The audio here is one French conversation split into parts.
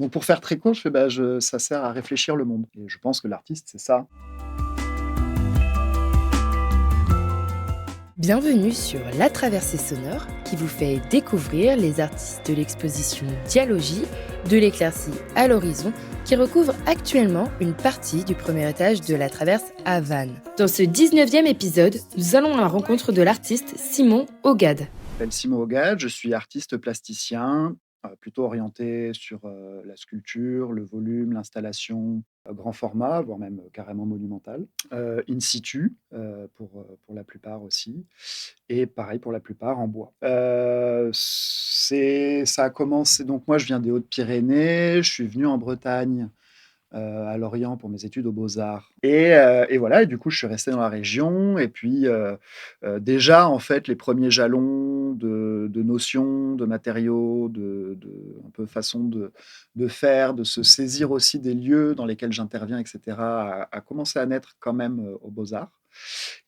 Donc pour faire très court, je fais, ça sert à réfléchir le monde et je pense que l'artiste, c'est ça. Bienvenue sur La Traversée sonore qui vous fait découvrir les artistes de l'exposition Dialogie, de l'éclaircie à l'horizon, qui recouvre actuellement une partie du premier étage de la traverse à Vannes. Dans ce 19e épisode, nous allons à la rencontre de l'artiste Simon Ogade. Je m'appelle Simon Ogade, je suis artiste plasticien, plutôt orienté sur, la sculpture, le volume, l'installation, grand format, voire même, carrément monumental, in situ, pour la plupart aussi et pareil pour la plupart en bois. Ça a commencé donc moi je viens des Hautes-Pyrénées, je suis venu en Bretagne à Lorient pour mes études aux Beaux-Arts et voilà et du coup, je suis resté dans la région et puis, déjà, en fait, les premiers jalons de notions, de matériaux, de un peu façon de faire, de se saisir aussi des lieux dans lesquels j'interviens et cetera, a commencé à naître quand même, aux Beaux-Arts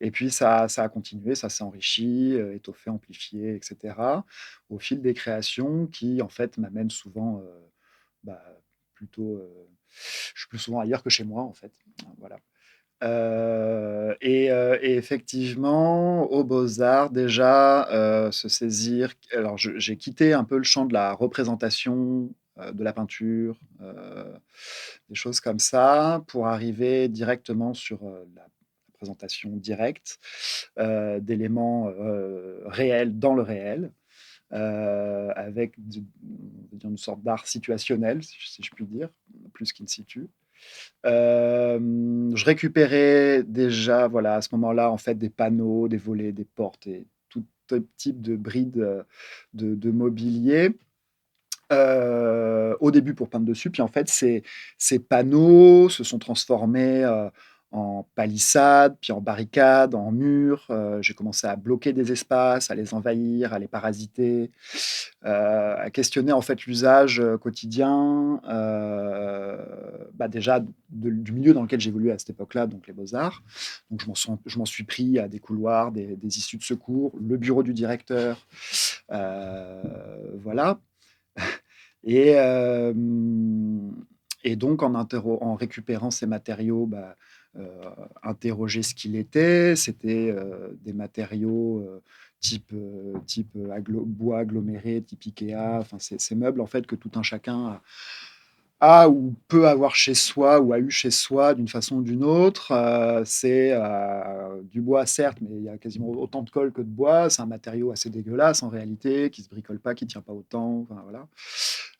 et puis ça a continué, ça s'est enrichi, étoffé, amplifié et cetera, au fil des créations qui, en fait, m'amènent souvent, bah, plutôt, je suis plus souvent ailleurs que chez moi, en fait, voilà. Et effectivement, aux Beaux-Arts, déjà, se saisir alors j'ai quitté un peu le champ de la représentation, de la peinture, des choses comme ça, pour arriver directement sur, la présentation directe, d'éléments, réels dans le réel, avec on va dire une sorte d'art situationnel, si je puis dire, plus qu'in situ. Je récupérais déjà, voilà, à ce moment-là, en fait, des panneaux, des volets, des portes et tout type de brides, de mobilier, au début pour peindre dessus. Puis en fait, ces panneaux se sont transformés, en palissades, puis en barricades, en murs. J'ai commencé à bloquer des espaces, à les envahir, à les parasiter, à questionner en fait l'usage, quotidien, déjà du milieu dans lequel j'évoluais à cette époque-là, donc les beaux-arts. Donc je m'en suis pris à des couloirs, des issues de secours, le bureau du directeur, voilà. Et et donc en récupérant ces matériaux, heu, interroger ce qu'il était. C'était, des matériaux, type bois aggloméré, type IKEA, enfin ces meubles en fait que tout un chacun a ou peut avoir chez soi ou a eu chez soi d'une façon ou d'une autre. C'est, du bois certes, mais il y a quasiment autant de colle que de bois. C'est un matériau assez dégueulasse en réalité, qui se bricole pas, qui tient pas autant, enfin voilà.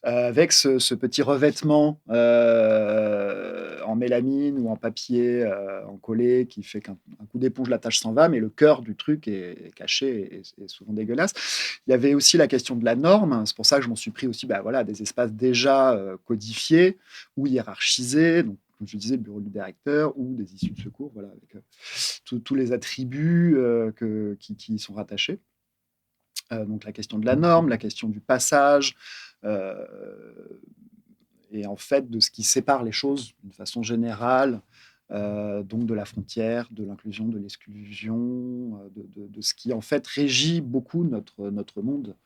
Avec ce petit revêtement, en mélamine ou en papier, en collé qui fait qu'un un coup d'éponge, la tâche s'en va, mais le cœur du truc est caché et souvent dégueulasse. Il y avait aussi la question de la norme. C'est pour ça que je m'en suis pris aussi, voilà, des espaces déjà, codifiés ou hiérarchisés, donc comme je disais, le bureau du directeur ou des issues de secours, voilà, avec, tous les attributs, qui y sont rattachés. Donc la question de la norme, la question du passage, heu et en fait de ce qui sépare les choses d'une façon générale, donc de la frontière, de l'inclusion, de l'exclusion, de ce qui en fait régit beaucoup notre monde,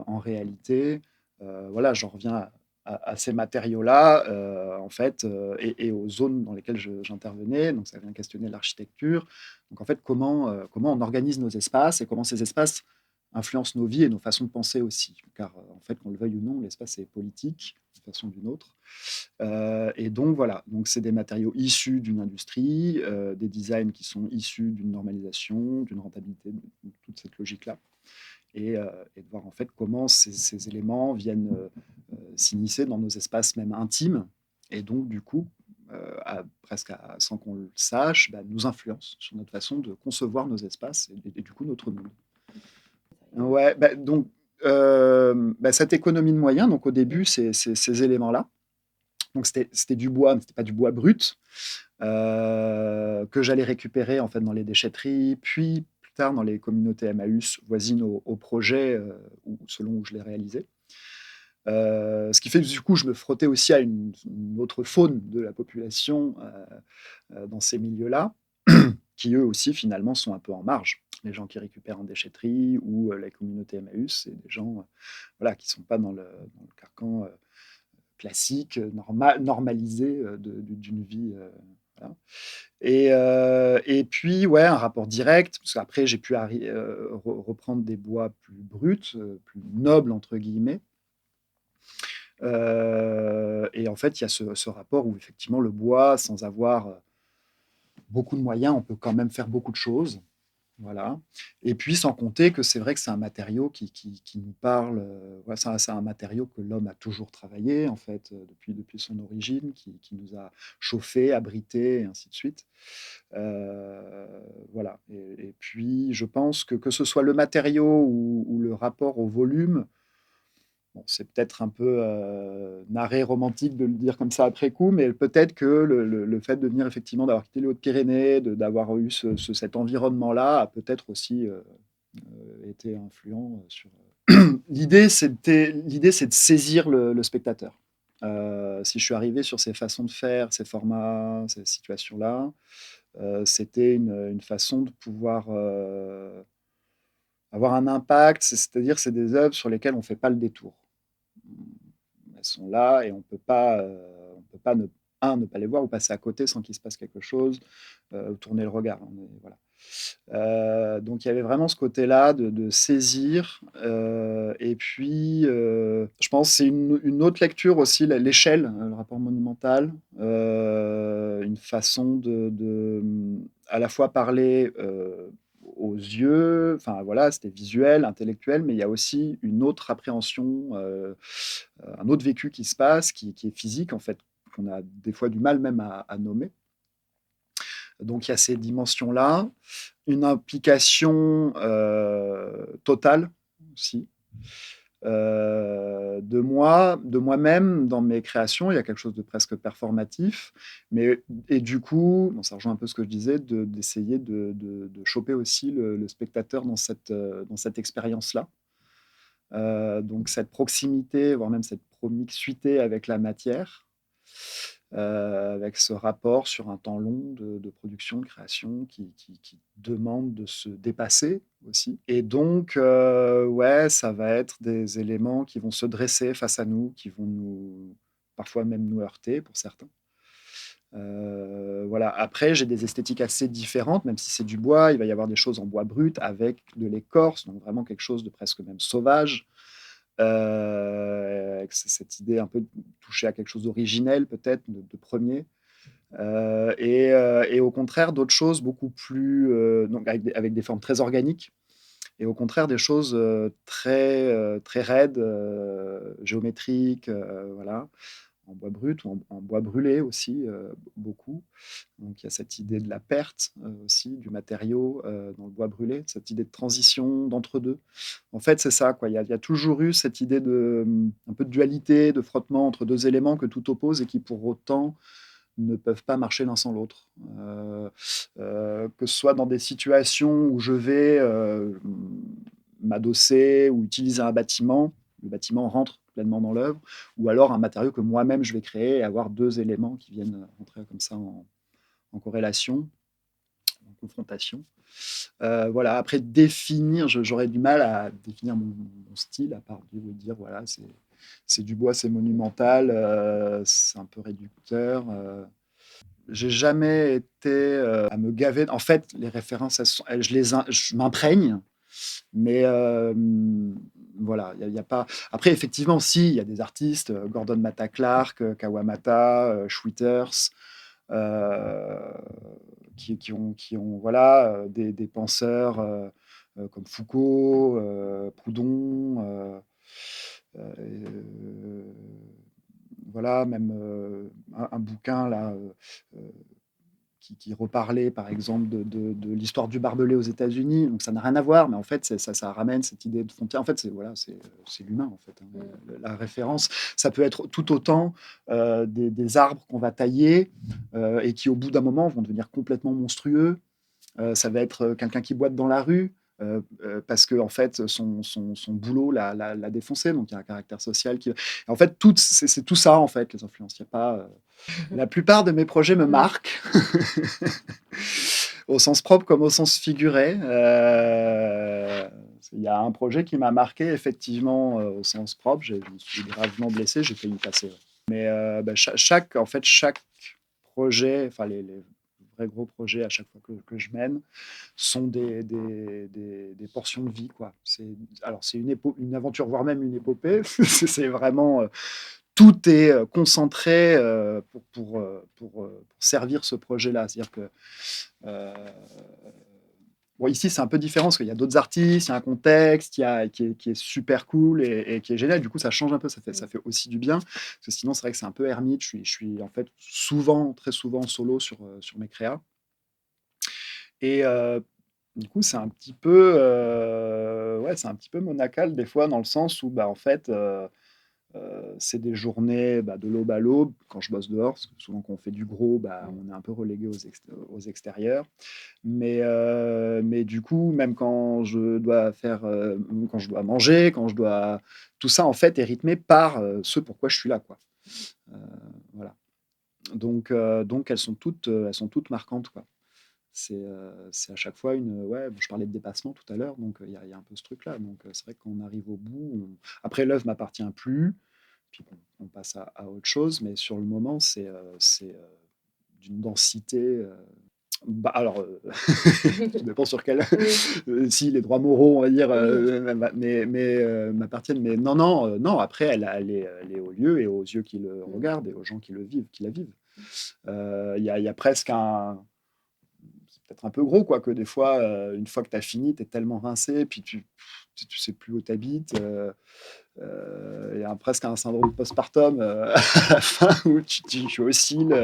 en réalité. Voilà, j'en reviens à ces matériaux-là, en fait, et aux zones dans lesquelles j'intervenais. Donc ça vient questionner l'architecture. Donc en fait, comment on organise nos espaces et comment ces espaces influencent nos vies et nos façons de penser aussi. Car, en fait, qu'on le veuille ou non, l'espace est politique, d'une façon ou d'une autre. Et donc voilà, donc c'est des matériaux issus d'une industrie, des designs qui sont issus d'une normalisation, d'une rentabilité, de toute cette logique-là et de voir en fait comment ces éléments viennent, s'immiscer dans nos espaces même intimes et donc du coup, sans qu'on le sache, nous influencent sur notre façon de concevoir nos espaces et du coup notre monde. Ouais, donc cette économie de moyens, donc au début, ces éléments-là, donc c'était du bois, mais c'était pas du bois brut, que j'allais récupérer en fait dans les déchetteries, puis plus tard dans les communautés Emmaüs voisines au projet, selon où je les réalisais. Ce qui fait que du coup, je me frottais aussi à une autre faune de la population, dans ces milieux-là, qui eux aussi finalement sont un peu en marge. Les gens qui récupèrent en déchetterie ou, la communauté Emmaüs, c'est des gens, voilà, qui sont pas dans le carcan, classique, normalisé d'une vie. Voilà. Et puis, ouais, un rapport direct, parce qu'après, j'ai pu reprendre des bois plus bruts, plus nobles, entre guillemets. Et en fait, il y a ce rapport où, effectivement, le bois, sans avoir beaucoup de moyens, on peut quand même faire beaucoup de choses. Voilà. Et puis, sans compter que c'est vrai que c'est un matériau qui nous parle. Ouais, c'est un matériau que l'homme a toujours travaillé, en fait, depuis son origine, qui nous a chauffés, abrités, et ainsi de suite. Euh, voilà. Et puis, je pense que ce soit le matériau ou le rapport au volume, bon, c'est peut-être un peu narré romantique de le dire comme ça après coup, mais peut-être que le fait de venir effectivement d'avoir quitté les Hautes-Pyrénées, d'avoir eu cet environnement-là, a peut-être aussi été influent sur. L'idée, c'est de saisir le spectateur. Si je suis arrivé sur ces façons de faire, ces formats, ces situations-là, c'était une façon de pouvoir avoir un impact, c'est-à-dire c'est des œuvres sur lesquelles on ne fait pas le détour. Elles sont là et on peut pas ne pas les voir ou passer à côté sans qu'il se passe quelque chose, ou tourner le regard. Voilà. Donc il y avait vraiment ce côté-là de saisir. Et puis, je pense que c'est une autre lecture aussi, l'échelle, le rapport monumental, une façon à la fois parler aux yeux, enfin voilà, c'était visuel, intellectuel, mais il y a aussi une autre appréhension, un autre vécu qui se passe, qui est physique en fait, qu'on a des fois du mal même à nommer. Donc il y a ces dimensions-là, une implication totale aussi de moi-même dans mes créations. Il y a quelque chose de presque performatif, et du coup, bon, ça rejoint un peu ce que je disais, d'essayer de choper aussi le spectateur dans cette expérience-là. Donc cette proximité, voire même cette promiscuité avec la matière, avec ce rapport sur un temps long de production, de création, qui demande de se dépasser aussi. Et donc, ouais, ça va être des éléments qui vont se dresser face à nous, qui vont parfois même nous heurter pour certains. Voilà. Après, j'ai des esthétiques assez différentes, même si c'est du bois, il va y avoir des choses en bois brut avec de l'écorce, donc vraiment quelque chose de presque même sauvage. Avec cette idée un peu de toucher à quelque chose d'originel, peut-être, de premier. Et au contraire, d'autres choses beaucoup plus. Donc avec des formes très organiques. Et au contraire, des choses très raides, géométriques, voilà, en bois brut ou en bois brûlé aussi, beaucoup. Donc il y a cette idée de la perte aussi du matériau dans le bois brûlé, cette idée de transition d'entre-deux. En fait, c'est ça, quoi. Il y a toujours eu cette idée un peu de dualité, de frottement entre deux éléments que tout oppose et qui pour autant ne peuvent pas marcher l'un sans l'autre. Que ce soit dans des situations où je vais m'adosser ou utiliser un bâtiment, le bâtiment rentre pleinement dans l'œuvre, ou alors un matériau que moi-même je vais créer et avoir deux éléments qui viennent rentrer comme ça en corrélation, en confrontation. Voilà. Après, j'aurais du mal à définir mon style, à part dire, voilà, c'est du bois, c'est monumental, c'est un peu réducteur. J'ai jamais été à me gaver. En fait, les références, je m'imprègne, mais voilà, il y a pas. Après, effectivement, si, il y a des artistes, Gordon Matta Clark, Kawamata, Schwitters, euh, qui ont voilà, des penseurs comme Foucault, Proudhon, voilà, même un bouquin là qui reparlait par exemple de l'histoire du barbelé aux États-Unis. Donc ça n'a rien à voir, mais en fait ça ramène cette idée de frontière. En fait, c'est l'humain en fait. Hein. La référence, ça peut être tout autant des arbres qu'on va tailler et qui au bout d'un moment vont devenir complètement monstrueux. Ça va être quelqu'un qui boite dans la rue. Parce que en fait son boulot l'a défoncé, donc il y a un caractère social qui. En fait, c'est tout ça en fait les influences. Il y a pas. La plupart de mes projets me marquent, au sens propre comme au sens figuré. Il y a un projet qui m'a marqué effectivement au sens propre. Je me suis gravement blessé, j'ai failli passer. Mais chaque projet, enfin les vrais gros projets à chaque fois que je mène, sont des portions de vie, quoi. C'est une aventure, voire même une épopée. C'est vraiment, tout est concentré pour servir ce projet-là. C'est-à-dire que euh, bon, ici, c'est un peu différent parce qu'il y a d'autres artistes, il y a un contexte qui est super cool et qui est génial. Du coup, ça change un peu, ça fait aussi du bien. Parce que sinon, c'est vrai que c'est un peu ermite. Je suis en fait souvent, très souvent solo sur mes créas. Et du coup, c'est un petit peu monacal des fois dans le sens où, bah, en fait, c'est des journées de l'aube à l'aube quand je bosse dehors, parce que souvent quand on fait du gros, bah, on est un peu relégué aux extérieurs. Mais du coup, même quand je dois manger, tout ça en fait est rythmé par ce pourquoi je suis là, quoi. Euh, voilà. Donc elles sont toutes marquantes, quoi. C'est à chaque fois ouais, je parlais de dépassement tout à l'heure, donc il y a un peu ce truc-là. Donc c'est vrai que quand on arrive au bout, après l'œuvre m'appartient plus, puis bon, on passe à autre chose, mais sur le moment, c'est d'une densité. Alors, tout dépend sur quel. Oui. Si les droits moraux, on va dire, m'appartiennent. Mais non, non, non. Après, elle est aux lieux et aux yeux qui le regardent et aux gens qui le vivent, qui la vivent. Il y a presque un. C'est peut-être un peu gros, quoi, que des fois, une fois que tu as fini, tu es tellement rincé, puis tu sais plus où tu habites. Il y a presque un syndrome postpartum à la fin où tu oscilles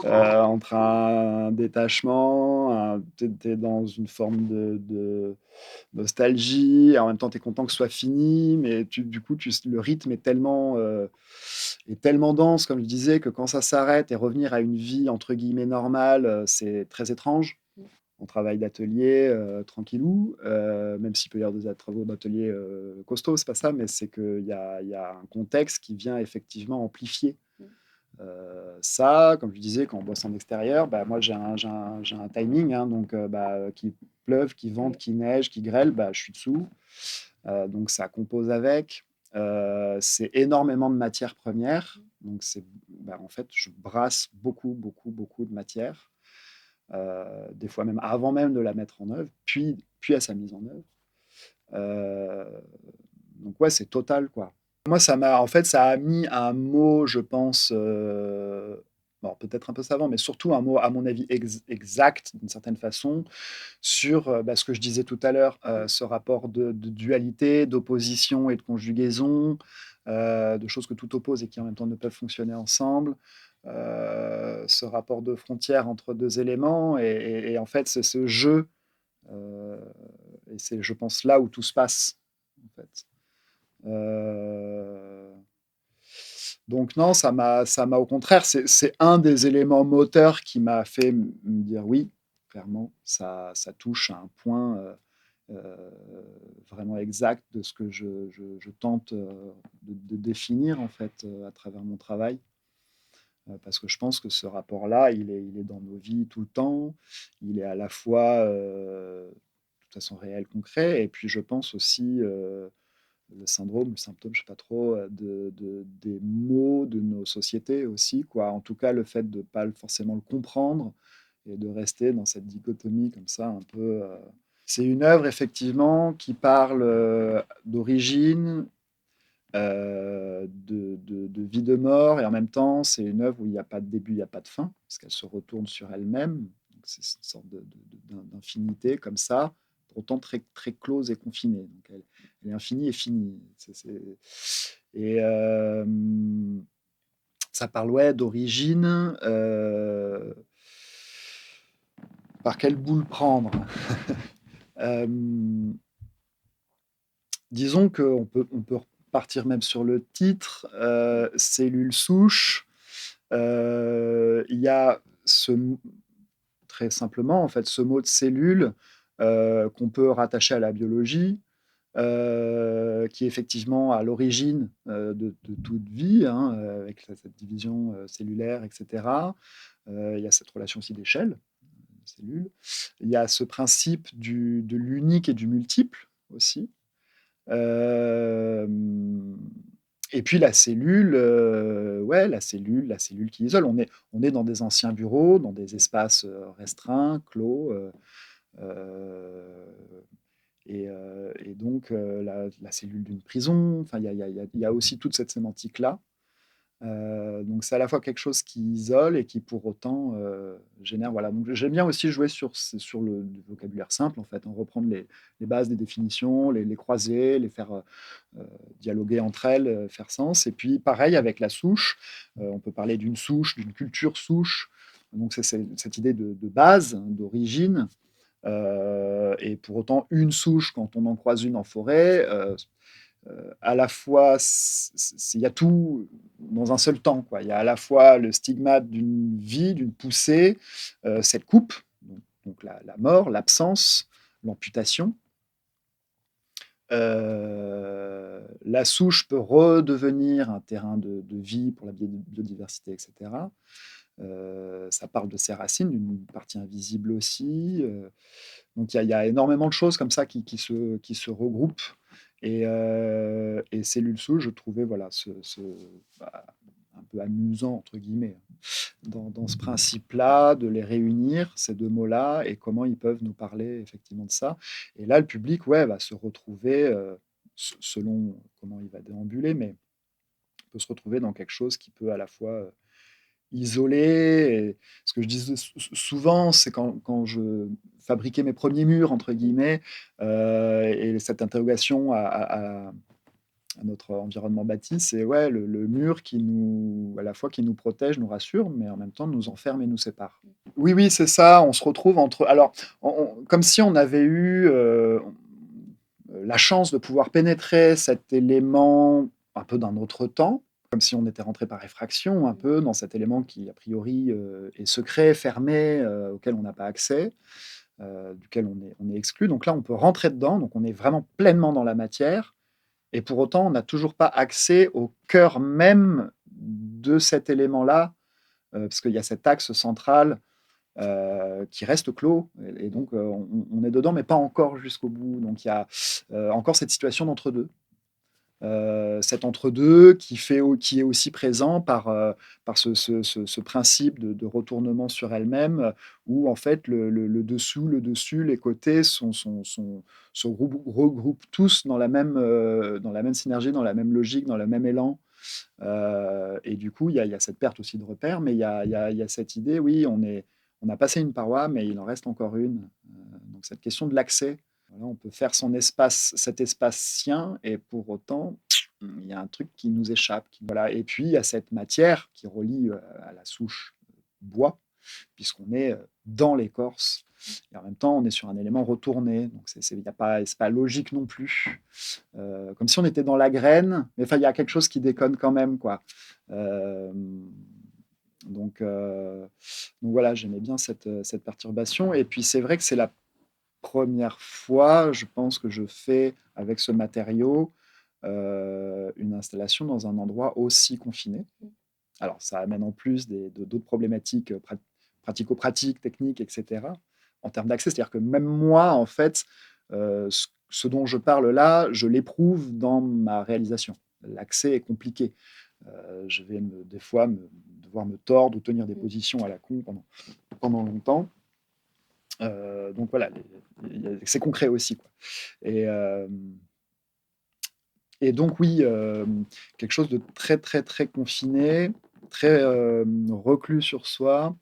entre un détachement, tu es dans une forme de nostalgie, et en même temps tu es content que ce soit fini, mais du coup le rythme est tellement dense, comme je disais, que quand ça s'arrête et revenir à une vie entre guillemets normale, c'est très étrange. On travaille d'atelier tranquillou, même s'il peut y avoir des travaux d'atelier costauds, c'est pas ça, mais c'est qu'il y a un contexte qui vient effectivement amplifier ça. Comme je disais, quand on bosse en extérieur, bah, moi j'ai un timing, hein, donc qu'il pleuve, qu'il vente, qu'il neige, qu'il grêle, bah, je suis dessous. Donc ça compose avec. C'est énormément de matières premières, donc en fait je brasse beaucoup, beaucoup, beaucoup de matière. Des fois même avant même de la mettre en œuvre, puis à sa mise en œuvre. Euh, donc ouais, c'est total, quoi. Moi, ça a mis un mot, je pense, bon, peut-être un peu savant, mais surtout un mot, à mon avis, exact, d'une certaine façon, sur ce que je disais tout à l'heure, ce rapport de dualité, d'opposition et de conjugaison, de choses que tout oppose et qui en même temps ne peuvent fonctionner ensemble. Ce rapport de frontière entre deux éléments, et en fait, c'est ce jeu, euh, et c'est, je pense, là où tout se passe, en fait. Euh, donc non, ça m'a au contraire, c'est un des éléments moteurs qui m'a fait me dire oui, clairement, ça touche à un point euh, vraiment exact de ce que je tente de définir en fait à travers mon travail. Parce que je pense que ce rapport-là, il est dans nos vies tout le temps. Il est à la fois, de toute façon, réel, concret, et puis je pense aussi le symptôme, je sais pas trop, des maux de nos sociétés aussi, quoi. En tout cas, le fait de pas forcément le comprendre et de rester dans cette dichotomie comme ça, un peu. C'est une œuvre effectivement qui parle d'origine, de vie, de mort, et en même temps, c'est une œuvre où il n'y a pas de début, il n'y a pas de fin, parce qu'elle se retourne sur elle-même. Donc, c'est une sorte d'infinité comme ça, pourtant très, très close et confinée. Donc, elle est infinie et finie. Et ça parle, ouais, d'origine. Par quel bout le prendre? Euh, Disons qu'on peut partir même sur le titre, cellule souche. Il y a très simplement, en fait, ce mot de cellule qu'on peut rattacher à la biologie, qui est effectivement à l'origine de toute vie, hein, avec cette division cellulaire, etc. Il y a cette relation aussi d'échelle, cellule. Il y a ce principe de l'unique et du multiple aussi. Euh, Et puis la cellule, ouais, la cellule qui isole. On est dans des anciens bureaux, dans des espaces, restreints, clos, heu et donc la cellule d'une prison, enfin il y a aussi toute cette sémantique-là. Donc c'est à la fois quelque chose qui isole et qui pour autant, génère voilà, donc j'aime bien aussi jouer sur le du vocabulaire simple en fait, hein, reprendre les bases des définitions, les croiser, les faire, dialoguer entre elles, faire sens et puis pareil avec la souche, on peut parler d'une souche, d'une culture souche, donc c'est cette idée de base, hein, d'origine, et pour autant une souche quand on en croise une en forêt, à la fois, il y a tout dans un seul temps, quoi. Il y a à la fois le stigmate d'une vie, d'une poussée, cette coupe, donc la mort, l'absence, l'amputation. La souche peut redevenir un terrain de vie pour la biodiversité, et cetera. Ça parle de ses racines, d'une partie invisible aussi. Donc il y a énormément de choses comme ça qui se regroupent et Cellule Souche, je trouvais voilà bah, un peu «amusant» entre guillemets, hein, dans ce principe-là, de les réunir, ces 2 mots-là et comment ils peuvent nous parler effectivement de ça. Et là, le public, ouais, va se retrouver, selon comment il va déambuler, mais peut se retrouver dans quelque chose qui peut à la fois, isolé et ce que je disais souvent, c'est quand je fabriquais «mes premiers murs» entre guillemets, et cette interrogation à notre environnement bâti, c'est ouais, le mur qui nous à la fois qui nous protège, nous rassure, mais en même temps nous enferme et nous sépare. Oui, oui, c'est ça, on se retrouve entre alors on comme si on avait eu, la chance de pouvoir pénétrer cet élément un peu d'un autre temps, comme si on était rentré par effraction un peu dans cet élément qui a priori, est secret, fermé, auquel on n'a pas accès, duquel on est exclu. Donc là, on peut rentrer dedans, donc on est vraiment pleinement dans la matière et pour autant, on n'a toujours pas accès au cœur même de cet élément-là, parce qu'il y a cet axe central, qui reste clos et donc on est dedans mais pas encore jusqu'au bout. Donc il y a, encore cette situation d'entre-deux. Cet entre-deux qui est aussi présent par ce principe de retournement sur elle-même, où en fait le dessous, le dessus, les côtés se regroupent tous dans la même synergie, dans la même logique, dans le même élan. Et du coup, il y a cette perte aussi de repères, mais il y a cette idée, oui, on a passé une paroi, mais il en reste encore une. Donc cette question de l'accès, voilà, on peut faire son espace, cet espace sien, et pour autant, il y a un truc qui nous échappe. Voilà. Et puis, il y a cette matière qui relie à la souche bois, puisqu'on est dans l'écorce. Et en même temps, on est sur un élément retourné. Donc, c'est pas logique non plus. Comme si on était dans la graine, mais enfin, il y a quelque chose qui déconne quand même, quoi. Euh, donc voilà, j'aimais bien cette perturbation. Et puis, c'est vrai que c'est la première fois, je pense, que je fais avec ce matériau une installation dans un endroit aussi confiné. Alors, ça amène en plus d'autres problématiques pratico-pratiques, techniques, etc. En termes d'accès, c'est-à-dire que même moi, en fait, ce dont je parle là, je l'éprouve dans ma réalisation. L'accès est compliqué. Je vais des fois devoir me tordre ou tenir des positions à la con pendant longtemps. Donc voilà, c'est concret aussi, quoi. Et, euh, et donc oui, quelque chose de très, très, très confiné, très reclus sur soi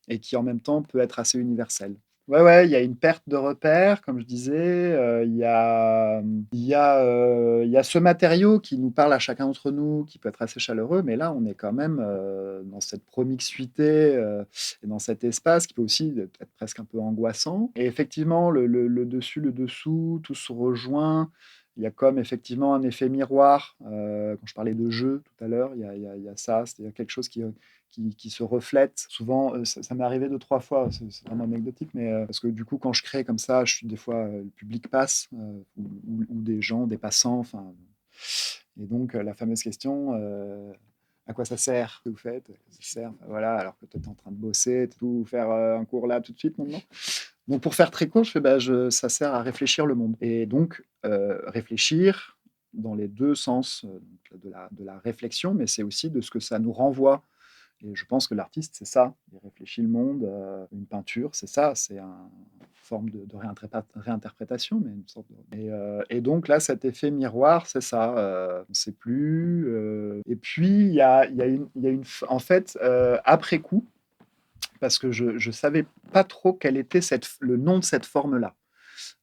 et qui en même temps peut être assez universel. Ouais, ouais, il y a une perte de repères, comme je disais, il y a ce matériau qui nous parle à chacun d'entre nous, qui peut être assez chaleureux, mais là, on est quand même, dans cette promiscuité, et dans cet espace qui peut aussi être presque un peu angoissant. Et effectivement, le dessus, le dessous, tout se rejoint. Il y a comme effectivement un effet miroir, quand je parlais de jeu tout à l'heure, il y a ça, c'est-à-dire quelque chose qui se reflète. Souvent, ça m'est arrivé 2-3 fois, c'est vraiment anecdotique, mais parce que du coup, quand je crée comme ça, des fois, le public passe, ou des gens, des passants, enfin, et donc la fameuse question, à quoi ça sert? Que vous faites? À quoi ça sert? Enfin, voilà, alors que toi, tu es en train de bosser, tout faire un cours là tout de suite maintenant. Donc pour faire très court, je fais, bah, ça sert à réfléchir le monde. Et donc réfléchir, dans les deux sens donc de la réflexion, mais c'est aussi de ce que ça nous renvoie. Et je pense que l'artiste, c'est ça. Il réfléchit le monde. Une peinture, c'est ça. C'est une forme de réinterprétation, mais une sorte de... et donc là, cet effet miroir, c'est ça. On ne sait plus. Et puis, en fait, après coup, parce que je ne savais pas trop quel était le nom de cette forme-là.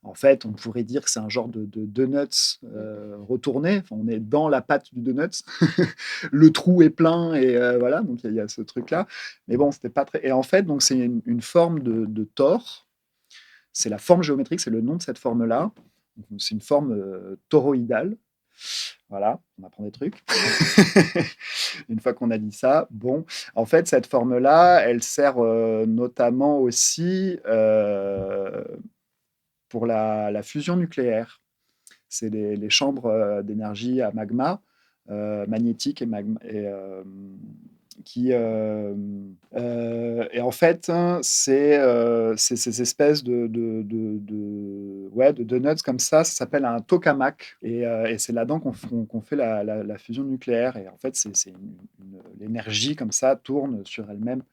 En fait, on pourrait dire que c'est un genre de donuts retourné. Enfin, on est dans la pâte du donut. Le trou est plein et voilà, donc il y a ce truc-là. Mais bon, c'était pas très. Et en fait, donc c'est une forme de tor. C'est la forme géométrique, c'est le nom de cette forme-là. C'est une forme toroïdale. Voilà, on apprend des trucs. Une fois qu'on a dit ça, bon, en fait, cette forme-là, elle sert notamment aussi pour la fusion nucléaire. C'est les chambres d'énergie à magma, magnétique et, magma, et en fait, hein, c'est ces espèces ouais, de donuts comme ça s'appelle un tokamak, et c'est là-dedans qu'on fait la fusion nucléaire. Et en fait, l'énergie comme ça tourne sur elle-même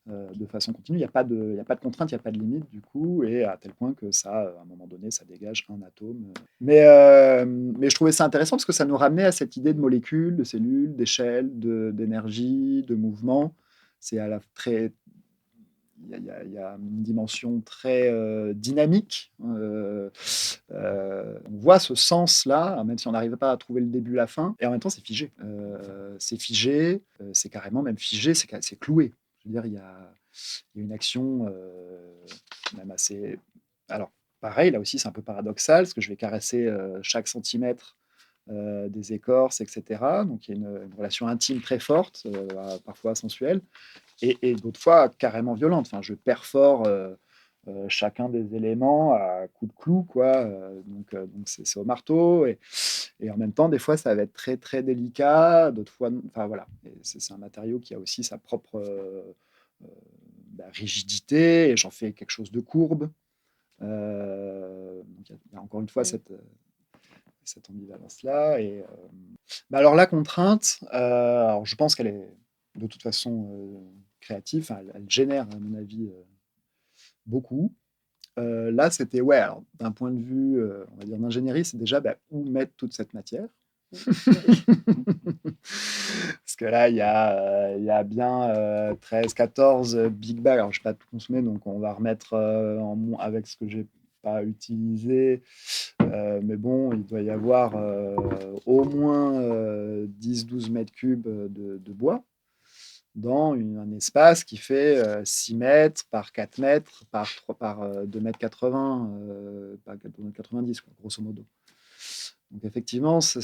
de façon continue. Il y a pas de contrainte, il n'y a pas de limite du coup, et à tel point que ça, à un moment donné, ça dégage un atome. Mais je trouvais ça intéressant parce que ça nous ramenait à cette idée de molécules, de cellules, d'échelle, d'énergie, de mouvement. C'est à la très il y a une dimension très dynamique. On voit ce sens-là, même si on n'arrive pas à trouver le début, la fin, et en même temps, c'est figé, c'est carrément même figé, c'est cloué. Je veux dire, il y a une action même assez. Alors, pareil, là aussi, c'est un peu paradoxal, parce que je vais caresser chaque centimètre des écorces, etc. Donc, il y a une relation intime très forte, parfois sensuelle, et d'autres fois carrément violente. Enfin, je perfore chacun des éléments à coups de clou, quoi. Donc c'est au marteau, et en même temps, des fois, ça va être très très délicat. D'autres fois, enfin voilà. C'est un matériau qui a aussi sa propre euh, rigidité, et j'en fais quelque chose de courbe. Donc il y a encore une fois cette ambivalence-là. Alors la contrainte, alors je pense qu'elle est de toute façon créative. Enfin, elle génère, à mon avis, beaucoup. Là, c'était, ouais, alors d'un point de vue, on va dire, d'ingénierie, c'est déjà où mettre toute cette matière. Parce que là, il y a bien 13, 14 big bags. Alors, je ne vais pas tout consommer, donc on va remettre avec ce que j'ai pas utilisé. Mais bon, il doit y avoir au moins 10-12 mètres cubes de bois dans un espace qui fait 6 mètres par 4 mètres par 2 mètres 80, par 2 mètres 90, quoi, grosso modo. Donc effectivement, à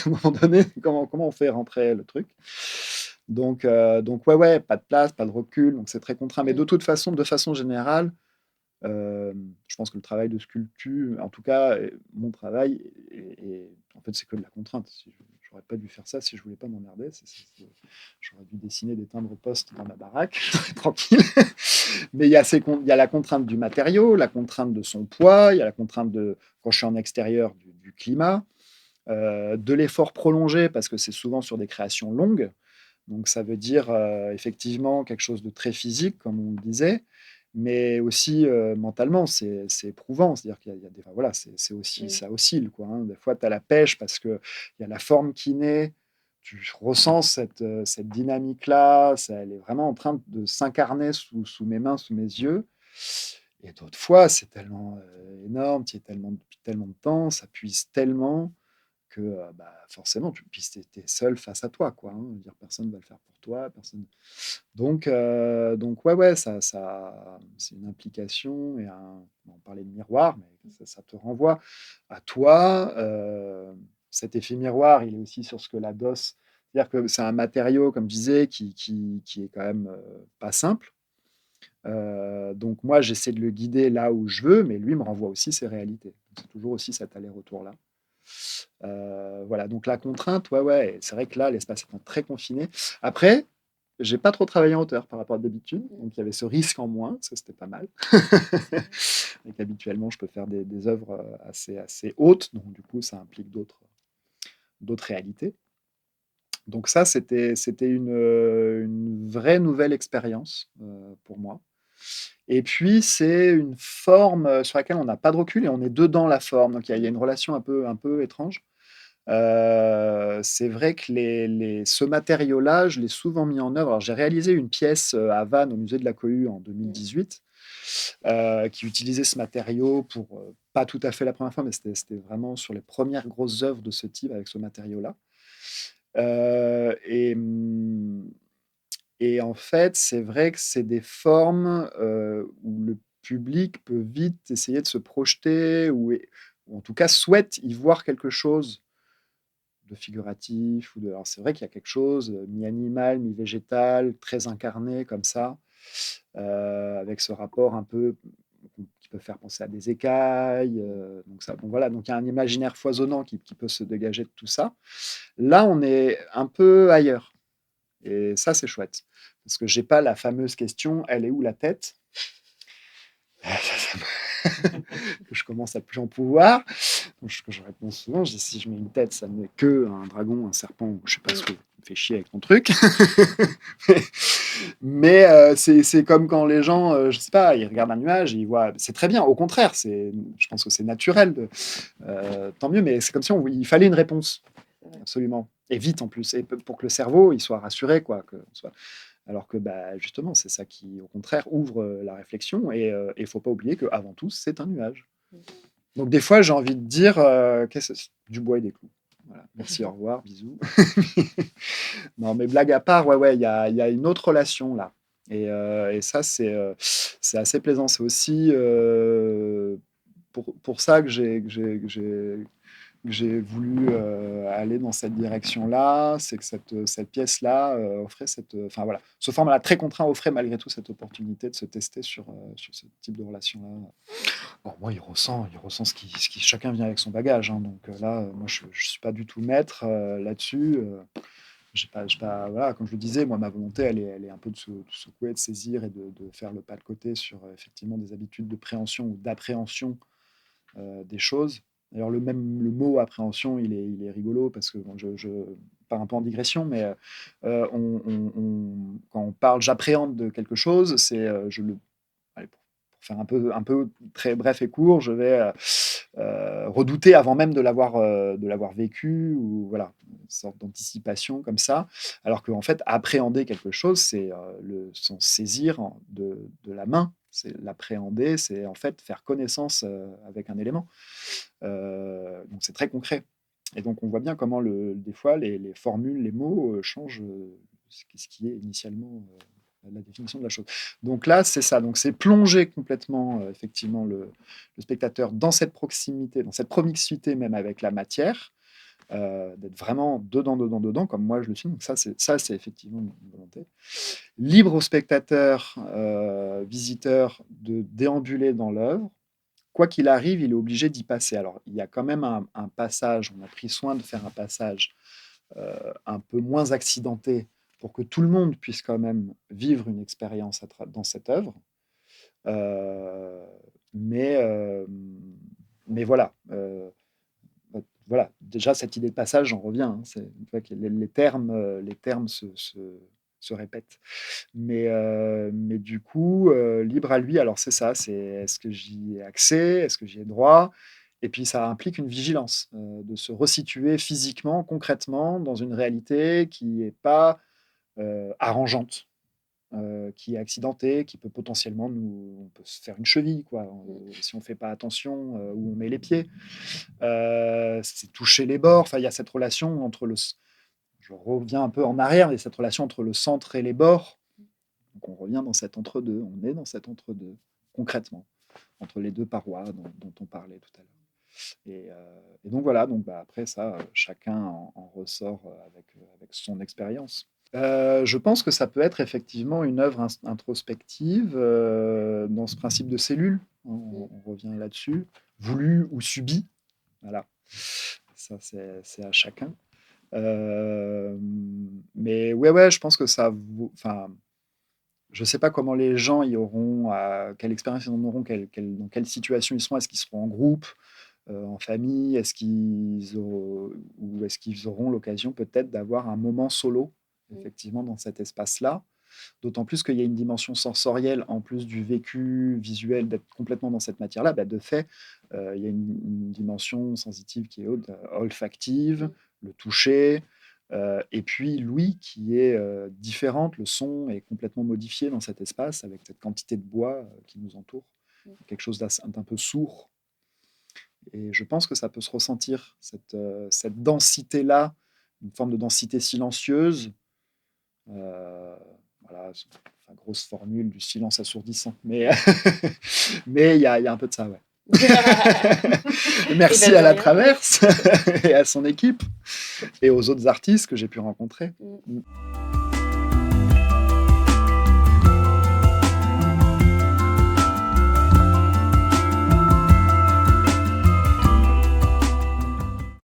un moment donné, comment on fait rentrer le truc? Donc ouais, pas de place, pas de recul, donc c'est très contraint. Mais de toute façon, de façon générale, je pense que le travail de sculpture, en tout cas, mon travail, en fait, c'est que de la contrainte. J'aurais pas dû faire ça si je voulais pas m'emmerder. J'aurais dû dessiner des timbres-poste dans ma baraque, tranquille. Mais il y a la contrainte du matériau, la contrainte de son poids, il y a la contrainte de, quand je suis en extérieur, du climat, de l'effort prolongé, parce que c'est souvent sur des créations longues. Donc ça veut dire effectivement quelque chose de très physique, comme on le disait, mais aussi mentalement, c'est éprouvant. C'est-à-dire qu'il y a des, enfin, voilà, c'est aussi, ça oscille, quoi, hein. Des fois, tu as la pêche parce qu'il y a la forme qui naît, tu ressens cette dynamique-là, elle est vraiment en train de s'incarner sous mes mains, sous mes yeux. Et d'autres fois, c'est tellement énorme, tu y es tellement, depuis tellement de temps, ça puise tellement que forcément, tu es seul face à toi, quoi, hein. Je veux dire, personne ne va le faire pour toi, personne. Donc ouais, ouais, c'est une implication, on parlait de miroir, mais ça te renvoie à toi. Cet effet miroir, il est aussi sur ce que la DOS, c'est-à-dire que c'est un matériau, comme je disais, qui est quand même pas simple. Donc moi, j'essaie de le guider là où je veux, mais lui me renvoie aussi ses réalités. C'est toujours aussi cet aller-retour-là. Voilà, donc la contrainte, ouais, ouais, c'est vrai que là, l'espace étant très confiné. Après, j'ai pas trop travaillé en hauteur par rapport à d'habitude, donc il y avait ce risque en moins, ça c'était pas mal. Donc habituellement, je peux faire des œuvres assez hautes, donc du coup, ça implique d'autres. d'autres réalités. Donc ça, c'était une vraie nouvelle expérience pour moi. Et puis, c'est une forme sur laquelle on n'a pas de recul et on est dedans la forme. Donc il y a une relation un peu étrange. C'est vrai que ce matériau-là, je l'ai souvent mis en œuvre. Alors, j'ai réalisé une pièce à Vannes, au musée de la Cohue, en 2018, qui utilisait ce matériau pour, pas tout à fait la première fois, mais c'était vraiment sur les premières grosses œuvres de ce type avec ce matériau-là. Euh, et, hum, et en fait, c'est vrai que c'est des formes où le public peut vite essayer de se projeter ou en tout cas souhaite y voir quelque chose de figuratif. Alors c'est vrai qu'il y a quelque chose mi-animal, mi-végétal, très incarné comme ça, avec ce rapport un peu qui peut faire penser à des écailles. Donc ça, bon voilà, donc il y a un imaginaire foisonnant qui peut se dégager de tout ça. Là, on est un peu ailleurs. Et ça, c'est chouette. Parce que j'ai pas la fameuse question, elle est où la tête? Que je commence à plus en pouvoir. Que je réponds souvent, je dis si je mets une tête, ça n'est que un dragon, un serpent, ou je sais pas ce que me fait chier avec ton truc. Mais c'est comme quand les gens, je sais pas, ils regardent un nuage et ils voient. C'est très bien, au contraire, je pense que c'est naturel. Tant mieux, mais c'est comme si il fallait une réponse, absolument. Et vite en plus, et pour que le cerveau il soit rassuré, quoi. Alors que bah, justement, c'est ça qui, au contraire, ouvre la réflexion. Et il ne faut pas oublier qu'avant tout, c'est un nuage. Donc des fois, j'ai envie de dire du bois et des clous. Voilà. Merci, au revoir, bisous. Non, mais blague à part, ouais, il y a une autre relation là. Et ça, c'est assez plaisant. C'est aussi pour ça que j'ai voulu aller dans cette direction-là, c'est que cette pièce-là offrait enfin voilà, ce format-là très contraint offrait malgré tout cette opportunité de se tester sur ce type de relation-là. Bon, moi, il ressent ce qui chacun vient avec son bagage, hein, donc là, moi, je suis pas du tout maître là-dessus. Voilà, comme je le disais, moi, ma volonté, elle est un peu de secouer, de saisir et de faire le pas de côté sur effectivement des habitudes de préhension ou d'appréhension des choses. D'ailleurs, le mot appréhension, il est rigolo parce que bon, je pars un peu en digression, mais quand on parle, j'appréhende de quelque chose, c'est allez, pour faire un peu très bref et court, je vais redouter avant même de l'avoir vécu, ou voilà, une sorte d'anticipation comme ça. Alors qu'en fait, appréhender quelque chose, c'est s'en saisir de la main. C'est l'appréhender, c'est en fait faire connaissance avec un élément. Donc c'est très concret. Et donc on voit bien comment des fois les formules, les mots changent ce qui est initialement la définition de la chose. Donc là, c'est ça. Donc c'est plonger complètement, effectivement, le spectateur dans cette proximité, dans cette promiscuité même avec la matière, d'être vraiment dedans, dedans, dedans, comme moi je le suis. Donc ça, c'est effectivement une volonté. Libre au spectateur, visiteur, de déambuler dans l'œuvre. Quoi qu'il arrive, il est obligé d'y passer. Alors, il y a quand même un passage, on a pris soin de faire un passage un peu moins accidenté pour que tout le monde puisse quand même vivre une expérience dans cette œuvre. Euh, mais, euh, mais voilà. Voilà. Déjà, cette idée de passage, j'en reviens. Hein, que les termes se répètent. Mais du coup, libre à lui, alors c'est ça, c'est est-ce que j'y ai accès, est-ce que j'y ai droit? Et puis ça implique une vigilance, de se resituer physiquement, concrètement, dans une réalité qui n'est pas arrangeante, qui est accidentée, qui peut potentiellement on peut se faire une cheville, quoi, si on ne fait pas attention où on met les pieds. C'est toucher les bords, enfin il y a cette relation je reviens un peu en arrière, il y a cette relation entre le centre et les bords. Donc on revient dans cet entre-deux, on est dans cet entre-deux, concrètement, entre les deux parois dont on parlait tout à l'heure. Et donc voilà, donc bah, après ça, chacun en ressort avec son expérience. Je pense que ça peut être effectivement une œuvre introspective dans ce principe de cellule. On revient là-dessus, voulu ou subi. Voilà, ça c'est à chacun. Mais ouais, je pense que ça vaut. Enfin, je ne sais pas comment les gens y auront, quelle expérience ils en auront, dans quelle situation ils seront, est-ce qu'ils seront en groupe, en famille? Ou est-ce qu'ils auront l'occasion peut-être d'avoir un moment solo, effectivement, dans cet espace-là? D'autant plus qu'il y a une dimension sensorielle, en plus du vécu visuel, d'être complètement dans cette matière-là. Bah, de fait, il y a une dimension sensitive qui est olfactive, le toucher, et puis l'ouïe qui est différente. Le son est complètement modifié dans cet espace avec cette quantité de bois qui nous entoure. Quelque chose d'un peu sourd. Et je pense que ça peut se ressentir, cette densité-là, une forme de densité silencieuse. Euh, voilà, c'est une grosse formule du silence assourdissant. Mais mais il y a un peu de ça, ouais. Et Merci ben, de à la rien. Traverse et à son équipe et aux autres artistes que j'ai pu rencontrer. Mm.